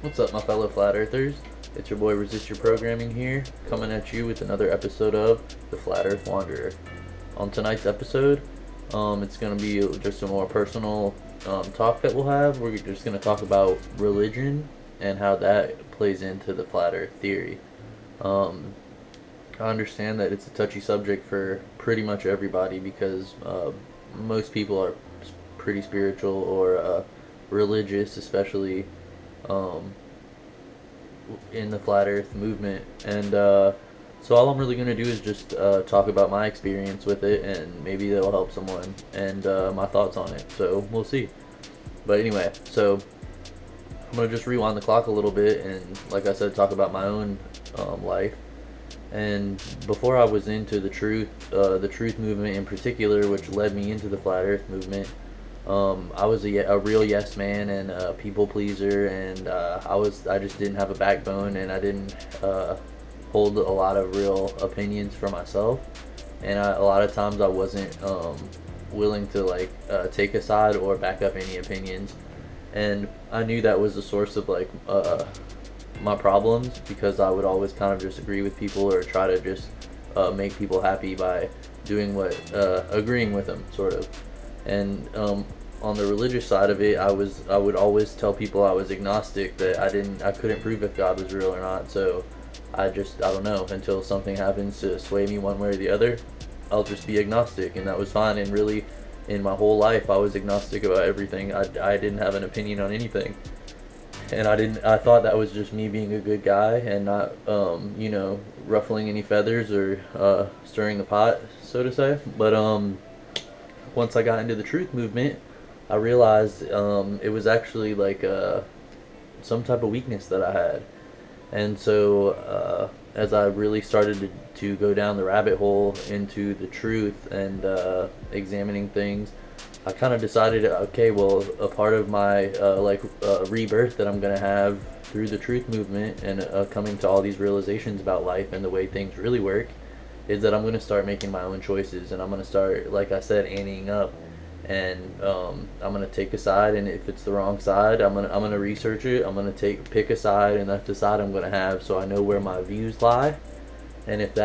What's up, my fellow flat earthers? It's your boy Resist Your Programming here, coming at you with another episode of The Flat Earth Wanderer. On tonight's episode, it's going to be just a more personal talk that we'll have. We're just going to talk about religion and how that plays into the flat earth theory. Um, I understand that it's a touchy subject for pretty much everybody because most people are pretty spiritual or religious, especially um, in the flat Earth movement. And so all I'm really gonna do is just talk about my experience with it, and maybe that'll help someone and my thoughts on it. So we'll see. But anyway, so I'm gonna just rewind the clock a little bit, and like I said, talk about my own life. And before I was into the truth movement in particular, which led me into the flat Earth movement, I was a real yes man and a people pleaser, and I just didn't have a backbone, and I didn't hold a lot of real opinions for myself, and a lot of times I wasn't willing to take a side or back up any opinions, and I knew that was the source of my problems, because I would always kind of just agree with people or try to just make people happy by doing what agreeing with them, sort of. And on the religious side of it, I would always tell people I was agnostic, that I couldn't prove if God was real or not. So I don't know, until something happens to sway me one way or the other, I'll just be agnostic, and that was fine. And really, in my whole life, I was agnostic about everything. I didn't have an opinion on anything, and I thought that was just me being a good guy and not ruffling any feathers or stirring the pot, so to say. But once I got into the truth movement, I realized it was actually some type of weakness that I had. And so as I really started to go down the rabbit hole into the truth and examining things, I kind of decided, okay, well, a part of my rebirth that I'm gonna have through the truth movement and coming to all these realizations about life and the way things really work is that I'm gonna start making my own choices, and I'm gonna start, like I said, anteing up, and I'm gonna take a side, and if it's the wrong side, I'm gonna research it. I'm gonna pick a side, and that's the side I'm gonna have, so I know where my views lie, and if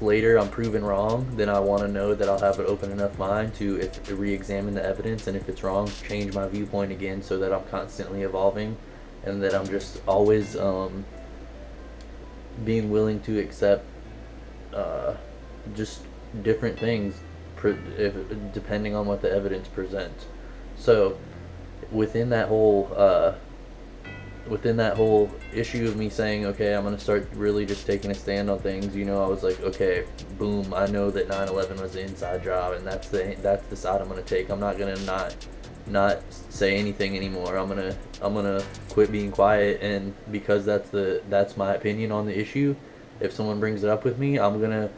later I'm proven wrong, then I want to know that I'll have an open enough mind to re-examine the evidence, and if it's wrong, change my viewpoint again, so that I'm constantly evolving, and that I'm just always being willing to accept uh, just different things, depending on what the evidence presents. So within that whole within that whole issue of me saying, okay, I'm going to start really just taking a stand on things, I was like, okay, boom, I know that 9/11 was an inside job, and that's the side I'm going to take. I'm not going to not say anything anymore. I'm going to quit being quiet, and because that's my opinion on the issue, if someone brings it up with me, I'm going to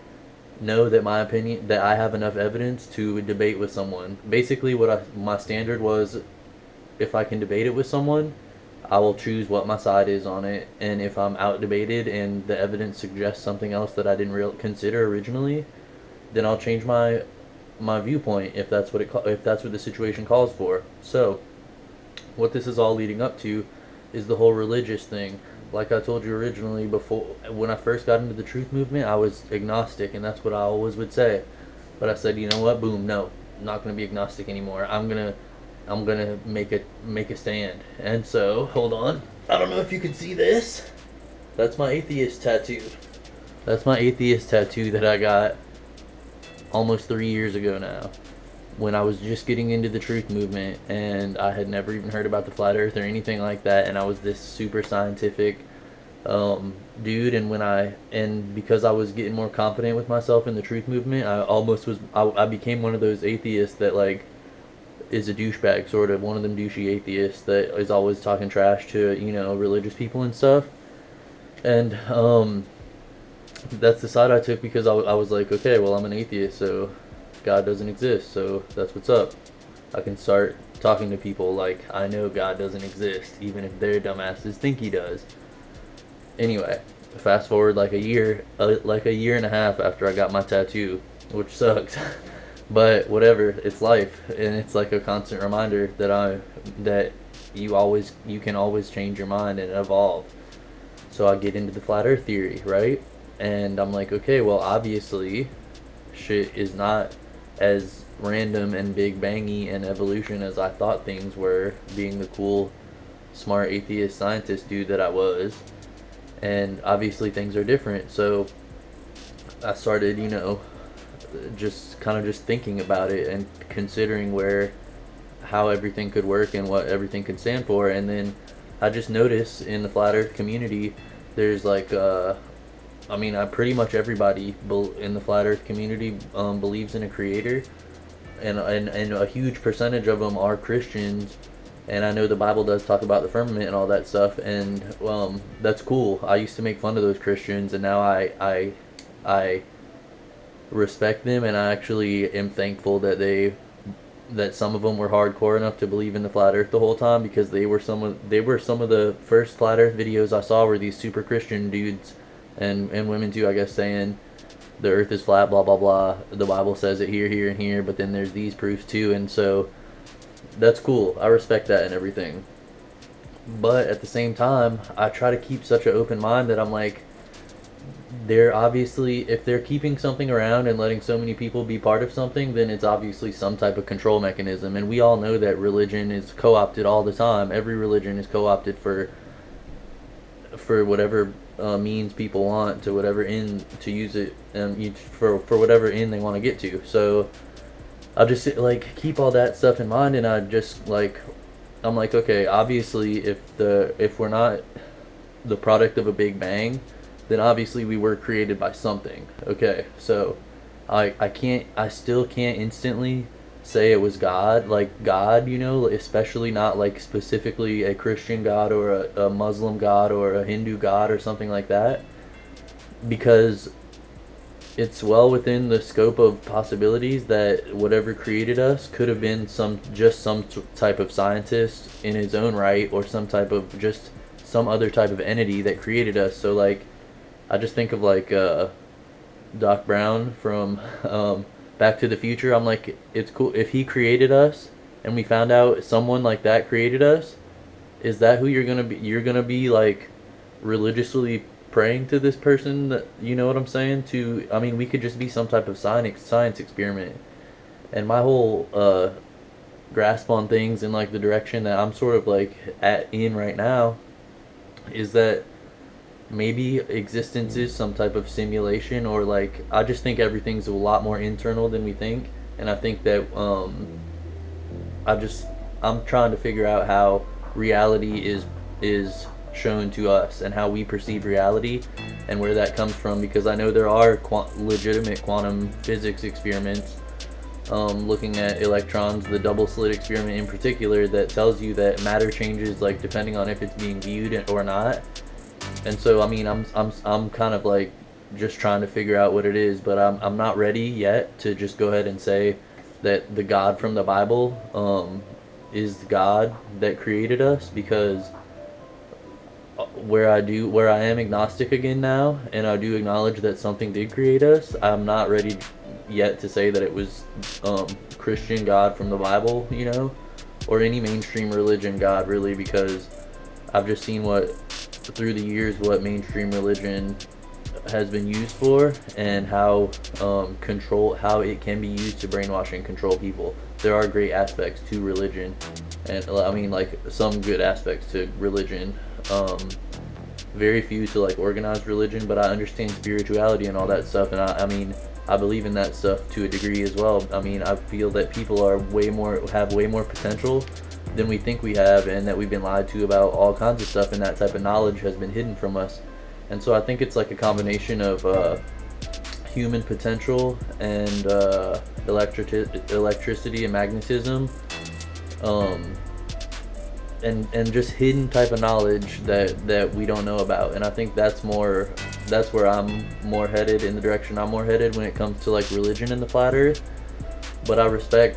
know that I have enough evidence to debate with someone. Basically, my standard was, if I can debate it with someone, I will choose what my side is on it, and if I'm outdebated and the evidence suggests something else that I didn't consider originally, then I'll change my viewpoint if that's what the situation calls for. So, what this is all leading up to is the whole religious thing. Like I told you originally, before, when I first got into the truth movement, I was agnostic, and that's what I always would say. But I said, you know what, boom, no, I'm not gonna be agnostic anymore. I'm gonna make a stand. And so, hold on. I don't know if you can see this. That's my atheist tattoo. That's my atheist tattoo that I got almost 3 years ago now, when I was just getting into the truth movement, and I had never even heard about the flat earth or anything like that, and I was this super scientific dude. And because I was getting more confident with myself in the truth movement, I became one of those atheists that is a douchebag, sort of one of them douchey atheists that is always talking trash to religious people and stuff. And that's the side I took, because I was like, okay, well, I'm an atheist, so God doesn't exist, so that's what's up. I can start talking to people like I know God doesn't exist, even if their dumbasses think he does. Anyway, fast forward like a year and a half after I got my tattoo, which sucks. But whatever, it's life, and it's like a constant reminder that you can always change your mind and evolve. So I get into the flat earth theory, right? And I'm like, okay, well, obviously shit is not as random and big bangy and evolution as I thought things were, being the cool, smart atheist scientist dude that I was. And obviously things are different. So I started, just kind of just thinking about it and considering how everything could work and what everything could stand for. And then I just noticed in the flat earth community, there's like, pretty much everybody in the flat earth community believes in a creator, and a huge percentage of them are Christians. And I know the Bible does talk about the firmament and all that stuff, and that's cool. I used to make fun of those Christians, and now I respect them, and I actually am thankful that some of them were hardcore enough to believe in the flat earth the whole time, because they were some of the first flat earth videos I saw were these super Christian dudes and women too, I guess, saying the earth is flat, blah blah blah, the Bible says it here, here, and here, but then there's these proofs too. And so that's cool, I respect that and everything. But at the same time, I try to keep such an open mind that I'm like, they're obviously, if they're keeping something around and letting so many people be part of something, then it's obviously some type of control mechanism. And we all know that religion is co-opted all the time. Every religion is co-opted for whatever means people want, to whatever end to use it, and for whatever end they want to get to. So I'll just keep all that stuff in mind, and I'm like, okay, obviously if we're not the product of a big bang, then obviously we were created by something. Okay, so I still can't instantly say it was God, especially not like specifically a Christian God or a Muslim God or a Hindu God or something like that, because it's well within the scope of possibilities that whatever created us could have been some type of scientist in his own right, or some other type of entity that created us. So I just think of Doc Brown from Back to the Future. I'm like, it's cool if he created us and we found out someone like that created us. Is that who you're gonna be? You're gonna be religiously praying to this person? That, you know what I'm saying? We could just be some type of science experiment. And my whole grasp on things in the direction that I'm sort of in right now is that maybe existence is some type of simulation, or I just think everything's a lot more internal than we think. And I think that I'm trying to figure out how reality is shown to us and how we perceive reality and where that comes from, because I know there are legitimate quantum physics experiments looking at electrons, the double slit experiment in particular, that tells you that matter changes depending on if it's being viewed or not. And so I'm kind of just trying to figure out what it is, but I'm not ready yet to just go ahead and say that the God from the Bible is the God that created us, because where I am agnostic again now, and I do acknowledge that something did create us, I'm not ready yet to say that it was Christian God from the Bible, or any mainstream religion God, really, because I've just seen through the years what mainstream religion has been used for, and how it can be used to brainwash and control people. There are great aspects to religion, and some good aspects to religion. Very few to organized religion, but I understand spirituality and all that stuff, and I believe in that stuff to a degree as well. I feel that people have way more potential than we think we have, and that we've been lied to about all kinds of stuff, and that type of knowledge has been hidden from us. And so I think it's a combination of human potential and electricity and magnetism, and just hidden type of knowledge that we don't know about. And I think that's where I'm more headed, in the direction I'm more headed when it comes to religion and the flat earth. But I respect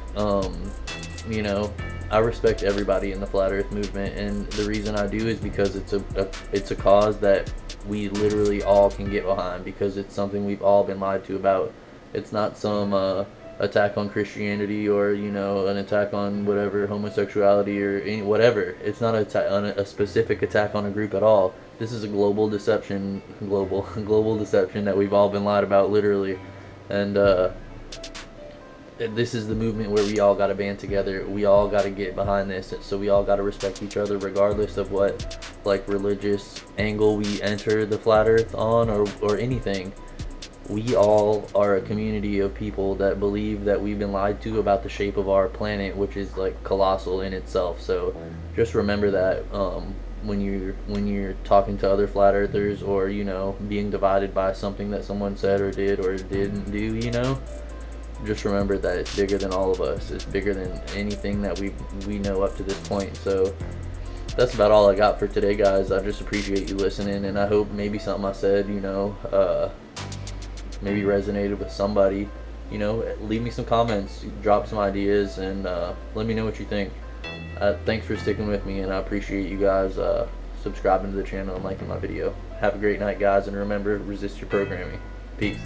I respect everybody in the flat earth movement, and the reason I do is because it's a cause that we literally all can get behind, because it's something we've all been lied to about. It's not some attack on Christianity, or an attack on whatever, homosexuality, or whatever. It's not a specific attack on a group at all. This is a global deception, global deception that we've all been lied about, literally. And this is the movement where we all got to band together. We all got to get behind this. So we all got to respect each other, regardless of what religious angle we enter the flat earth on, or anything. We all are a community of people that believe that we've been lied to about the shape of our planet, which is colossal in itself. So just remember that when you're talking to other flat earthers, or being divided by something that someone said or did or didn't do, just remember that it's bigger than all of us. It's bigger than anything that we know up to this point. So that's about all I got for today, guys. I just appreciate you listening, and I hope maybe something I said maybe resonated with somebody. Leave me some comments, drop some ideas, and let me know what you think. Thanks for sticking with me, and I appreciate you guys subscribing to the channel and liking my video. Have a great night, guys, and remember, resist your programming. Peace.